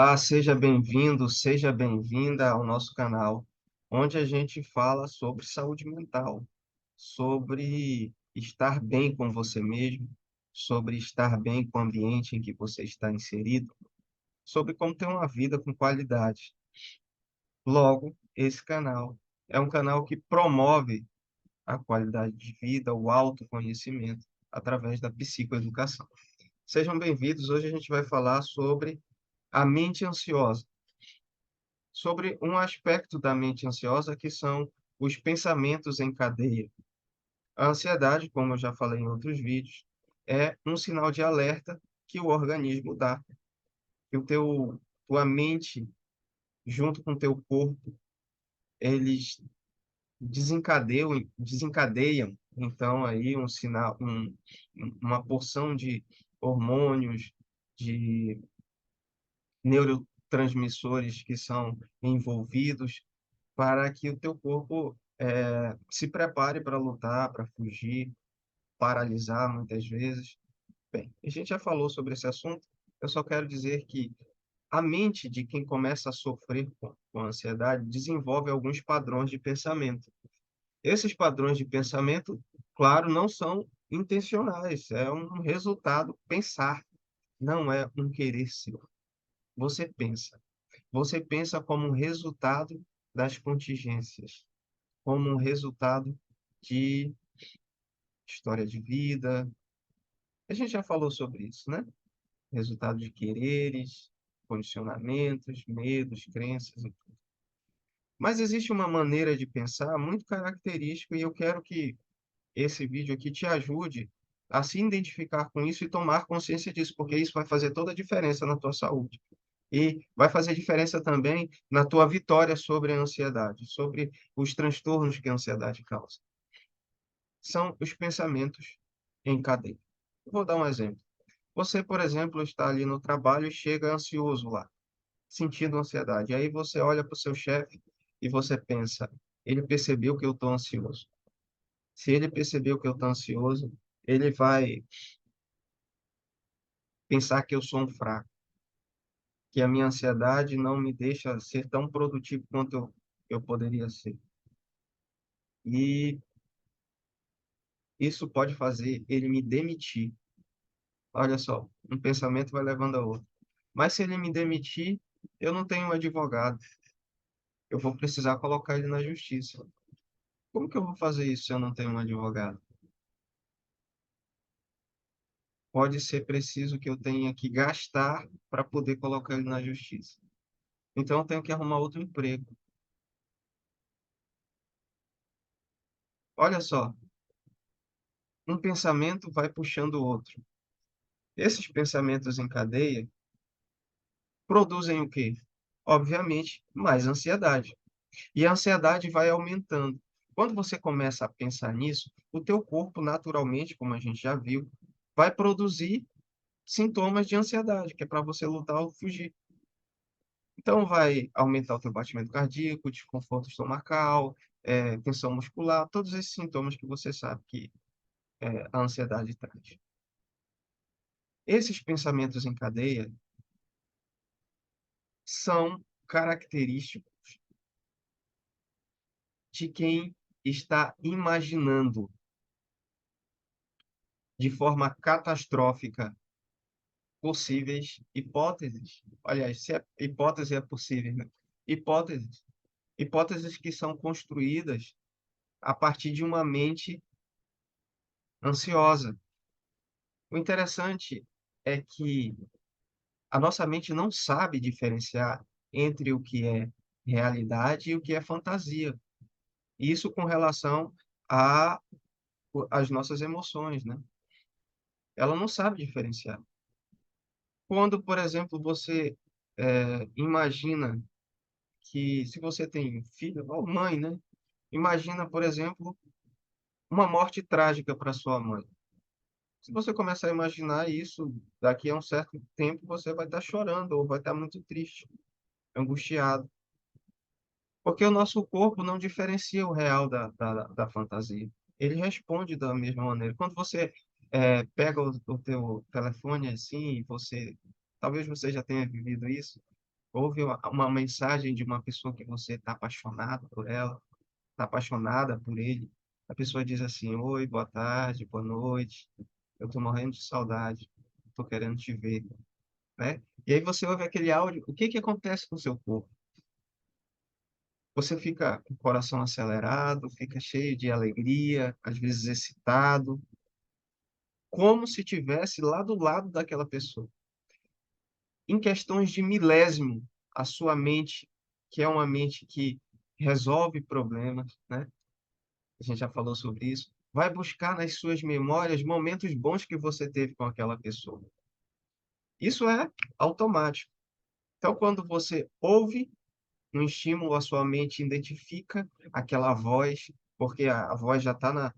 Olá, seja bem-vindo, seja bem-vinda ao nosso canal, onde a gente fala sobre saúde mental, sobre estar bem com você mesmo, sobre estar bem com o ambiente em que você está inserido, sobre como ter uma vida com qualidade. Logo, esse canal é um canal que promove a qualidade de vida, o autoconhecimento, através da psicoeducação. Sejam bem-vindos. Hoje a gente vai falar sobre a mente ansiosa, sobre um aspecto da mente ansiosa que são os pensamentos em cadeia. A ansiedade, como eu já falei em outros vídeos, é um sinal de alerta que o organismo dá, que tua mente, junto com o teu corpo, eles desencadeiam, então, aí um sinal, uma porção de hormônios, de neurotransmissores que são envolvidos para que o teu corpo se prepare para lutar, para fugir, paralisar muitas vezes. Bem, a gente já falou sobre esse assunto, eu só quero dizer que a mente de quem começa a sofrer com ansiedade desenvolve alguns padrões de pensamento. Esses padrões de pensamento, claro, não são intencionais, é um resultado pensar, não é um querer seu. Você pensa. Você pensa como um resultado das contingências, como um resultado de história de vida. A gente já falou sobre isso, né? Resultado de quereres, condicionamentos, medos, crenças e tudo. Mas existe uma maneira de pensar muito característica e eu quero que esse vídeo aqui te ajude a se identificar com isso e tomar consciência disso, porque isso vai fazer toda a diferença na tua saúde. E vai fazer diferença também na tua vitória sobre a ansiedade, sobre os transtornos que a ansiedade causa. São os pensamentos em cadeia. Eu vou dar um exemplo. Você, por exemplo, está ali no trabalho e chega ansioso lá, sentindo ansiedade. Aí você olha para o seu chefe e você pensa, ele percebeu que eu estou ansioso. Se ele percebeu que eu estou ansioso, ele vai pensar que eu sou um fraco, que a minha ansiedade não me deixa ser tão produtivo quanto eu poderia ser. E isso pode fazer ele me demitir. Olha só, um pensamento vai levando a outro. Mas se ele me demitir, eu não tenho um advogado. Eu vou precisar colocar ele na justiça. Como que eu vou fazer isso se eu não tenho um advogado? Pode ser preciso que eu tenha que gastar para poder colocar ele na justiça. Então eu tenho que arrumar outro emprego. Olha só, um pensamento vai puxando o outro. Esses pensamentos em cadeia produzem o quê? Obviamente, mais ansiedade. E a ansiedade vai aumentando. Quando você começa a pensar nisso, o teu corpo, naturalmente, como a gente já viu, vai produzir sintomas de ansiedade, que é para você lutar ou fugir. Então, vai aumentar o teu batimento cardíaco, desconforto estomacal, tensão muscular, todos esses sintomas que você sabe que a ansiedade traz. Esses pensamentos em cadeia são característicos de quem está imaginando de forma catastrófica possíveis hipóteses. Aliás, se a hipótese é possível, né? Hipóteses. Hipóteses que são construídas a partir de uma mente ansiosa. O interessante é que a nossa mente não sabe diferenciar entre o que é realidade e o que é fantasia. Isso com relação a as nossas emoções, né? Ela não sabe diferenciar. Quando, por exemplo, você imagina que se você tem filho ou mãe, né? Imagina, por exemplo, uma morte trágica para sua mãe. Se você começar a imaginar isso, daqui a um certo tempo você vai estar chorando ou vai estar muito triste, angustiado, porque o nosso corpo não diferencia o real da fantasia. Ele responde da mesma maneira. Quando você pega o teu telefone assim, e você, talvez você já tenha vivido isso, ouve uma mensagem de uma pessoa que você está apaixonado por ela, está apaixonada por ele. A pessoa diz assim: oi, boa tarde, boa noite, eu estou morrendo de saudade, estou querendo te ver, né? E aí você ouve aquele áudio, o que que acontece com o seu corpo? Você fica com o coração acelerado, fica cheio de alegria, às vezes excitado, como se tivesse lá do lado daquela pessoa. Em questões de milésimo, a sua mente, que é uma mente que resolve problemas, né? A gente já falou sobre isso, vai buscar nas suas memórias momentos bons que você teve com aquela pessoa. Isso é automático. Então, quando você ouve um estímulo, a sua mente identifica aquela voz, porque a voz já está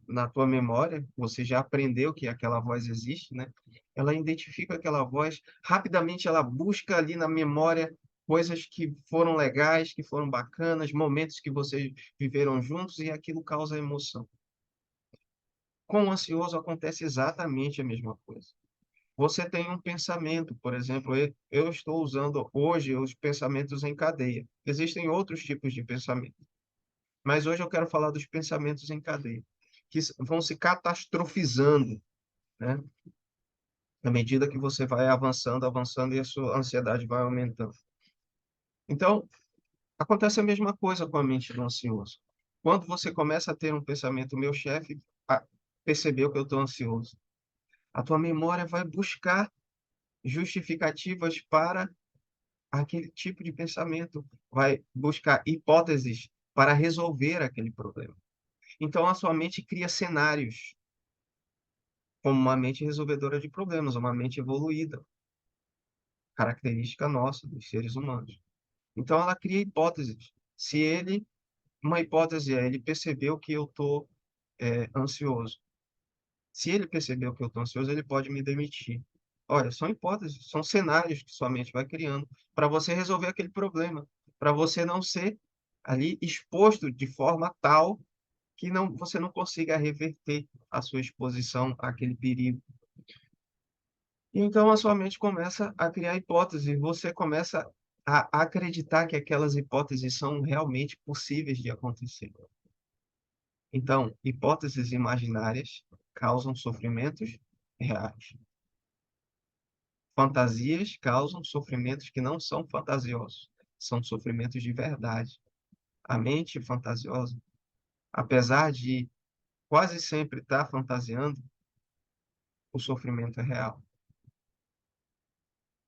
na tua memória, você já aprendeu que aquela voz existe, né? Ela identifica aquela voz, rapidamente ela busca ali na memória coisas que foram legais, que foram bacanas, momentos que vocês viveram juntos e aquilo causa emoção. Com o ansioso acontece exatamente a mesma coisa. Você tem um pensamento, por exemplo, eu estou usando hoje os pensamentos em cadeia. Existem outros tipos de pensamento, mas hoje eu quero falar dos pensamentos em cadeia, que vão se catastrofizando, né? À medida que você vai avançando, avançando e a sua ansiedade vai aumentando. Então, acontece a mesma coisa com a mente do ansioso. Quando você começa a ter um pensamento, meu chefe percebeu que eu estou ansioso, a tua memória vai buscar justificativas para aquele tipo de pensamento, vai buscar hipóteses para resolver aquele problema. Então, a sua mente cria cenários como uma mente resolvedora de problemas, uma mente evoluída, característica nossa, dos seres humanos. Então, ela cria hipóteses. Se ele, uma hipótese é, ele percebeu que eu estou ansioso. Se ele percebeu que eu estou ansioso, ele pode me demitir. Olha, são hipóteses, são cenários que sua mente vai criando para você resolver aquele problema, para você não ser ali exposto de forma tal que você não consiga reverter a sua exposição àquele perigo. Então a sua mente começa a criar hipóteses, você começa a acreditar que aquelas hipóteses são realmente possíveis de acontecer. Então, hipóteses imaginárias causam sofrimentos reais. Fantasias causam sofrimentos que não são fantasiosos, são sofrimentos de verdade. A mente fantasiosa, apesar de quase sempre estar fantasiando, o sofrimento é real.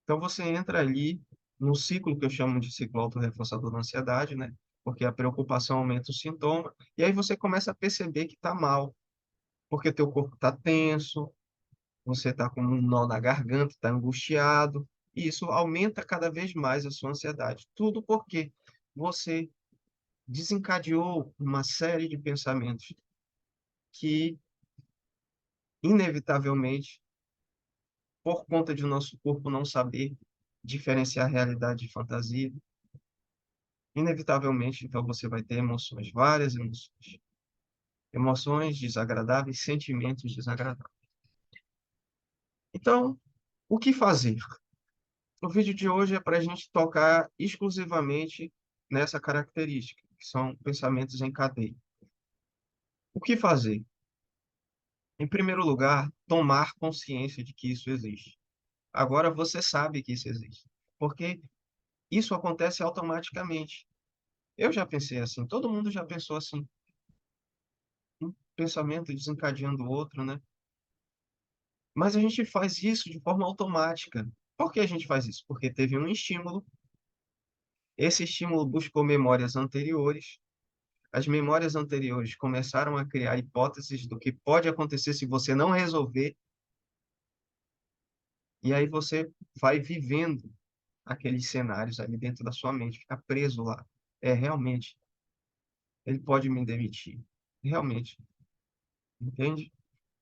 Então você entra ali no ciclo que eu chamo de ciclo autorreforçador da ansiedade, né? Porque a preocupação aumenta o sintoma, e aí você começa a perceber que está mal, porque teu corpo está tenso, você está com um nó na garganta, está angustiado, e isso aumenta cada vez mais a sua ansiedade. Tudo porque você desencadeou uma série de pensamentos que, inevitavelmente, por conta de nosso corpo não saber diferenciar realidade de fantasia, inevitavelmente, então, você vai ter emoções, várias emoções. Emoções desagradáveis, sentimentos desagradáveis. Então, o que fazer? O vídeo de hoje é para a gente tocar exclusivamente nessa característica, que são pensamentos em cadeia. O que fazer? Em primeiro lugar, tomar consciência de que isso existe. Agora você sabe que isso existe, porque isso acontece automaticamente. Eu já pensei assim, todo mundo já pensou assim, um pensamento desencadeando o outro, né? Mas a gente faz isso de forma automática. Por que a gente faz isso? Porque teve um estímulo, esse estímulo buscou memórias anteriores, as memórias anteriores começaram a criar hipóteses do que pode acontecer se você não resolver, e aí você vai vivendo aqueles cenários ali dentro da sua mente, fica preso lá. É, realmente, ele pode me demitir. Realmente, entende?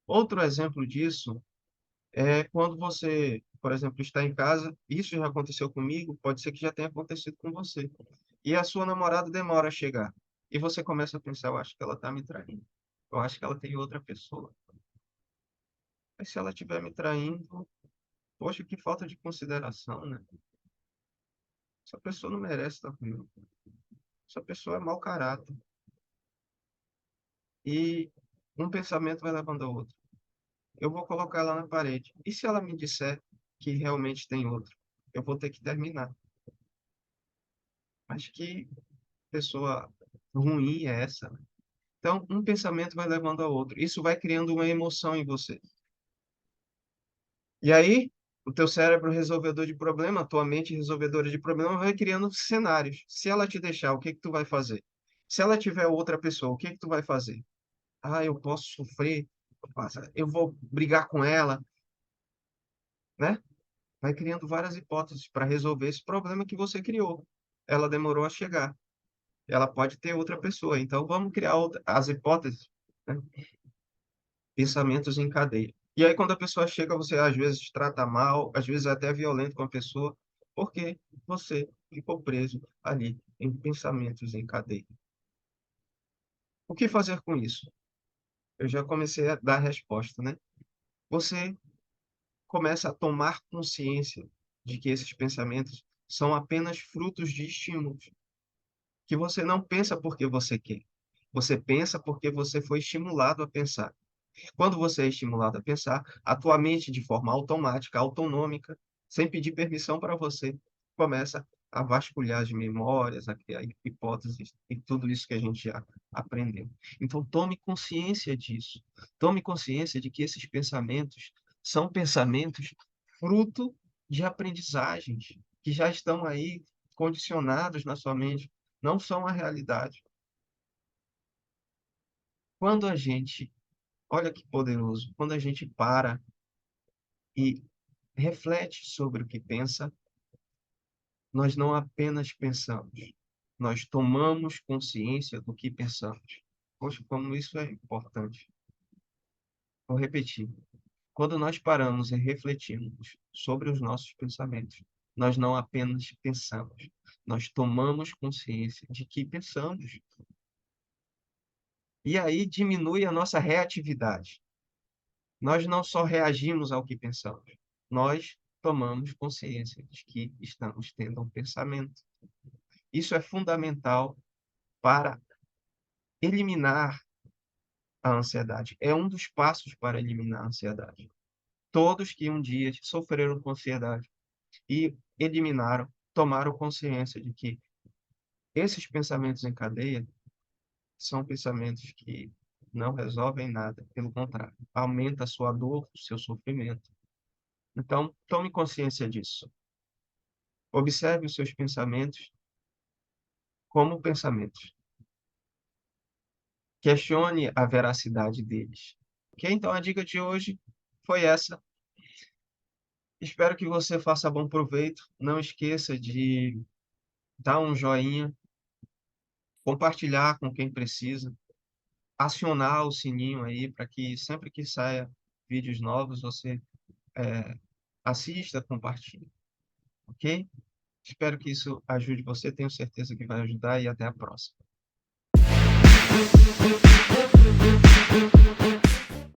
Outro exemplo disso é quando você, por exemplo, está em casa, isso já aconteceu comigo, pode ser que já tenha acontecido com você, e a sua namorada demora a chegar, e você começa a pensar, eu acho que ela está me traindo, eu acho que ela tem outra pessoa. Mas se ela estiver me traindo, poxa, que falta de consideração, né? Essa pessoa não merece estar comigo. Essa pessoa é mau caráter. E um pensamento vai levando ao outro. Eu vou colocar ela na parede. E se ela me disser que realmente tem outro? Eu vou ter que terminar. Mas que pessoa ruim é essa, né? Então, um pensamento vai levando ao outro. Isso vai criando uma emoção em você. E aí, o teu cérebro resolvedor de problema, a tua mente resolvedora de problema, vai criando cenários. Se ela te deixar, o que que tu vai fazer? Se ela tiver outra pessoa, o que que tu vai fazer? Ah, eu posso sofrer, eu vou brigar com ela, né? Vai criando várias hipóteses para resolver esse problema que você criou. Ela demorou a chegar. Ela pode ter outra pessoa. Então, vamos criar as hipóteses, né? Pensamentos em cadeia. E aí, quando a pessoa chega, você às vezes trata mal, às vezes é até violento com a pessoa, porque você ficou preso ali em pensamentos em cadeia. O que fazer com isso? Eu já comecei a dar a resposta, né? Você começa a tomar consciência de que esses pensamentos são apenas frutos de estímulos, que você não pensa porque você quer. Você pensa porque você foi estimulado a pensar. Quando você é estimulado a pensar, a tua mente, de forma automática, autonômica, sem pedir permissão para você, começa a vasculhar as memórias, a criar hipóteses e tudo isso que a gente já aprendeu. Então, tome consciência disso. Tome consciência de que esses pensamentos são pensamentos fruto de aprendizagens que já estão aí condicionados na sua mente, não são a realidade. Quando a gente, olha que poderoso, quando a gente para e reflete sobre o que pensa, nós não apenas pensamos, nós tomamos consciência do que pensamos. Poxa, como isso é importante. Vou repetir. Quando nós paramos e refletimos sobre os nossos pensamentos, nós não apenas pensamos, nós tomamos consciência de que pensamos. E aí diminui a nossa reatividade. Nós não só reagimos ao que pensamos, nós tomamos consciência de que estamos tendo um pensamento. Isso é fundamental para eliminar a ansiedade. É um dos passos para eliminar a ansiedade. Todos que um dia sofreram com ansiedade e eliminaram, tomaram consciência de que esses pensamentos em cadeia são pensamentos que não resolvem nada, pelo contrário, aumenta a sua dor, o seu sofrimento. Então, tome consciência disso. Observe os seus pensamentos como pensamentos. Questione a veracidade deles. Ok? Então, a dica de hoje foi essa. Espero que você faça bom proveito. Não esqueça de dar um joinha, compartilhar com quem precisa, acionar o sininho aí para que sempre que saia vídeos novos você assista, compartilhe. Ok? Espero que isso ajude você. Tenho certeza que vai ajudar e até a próxima.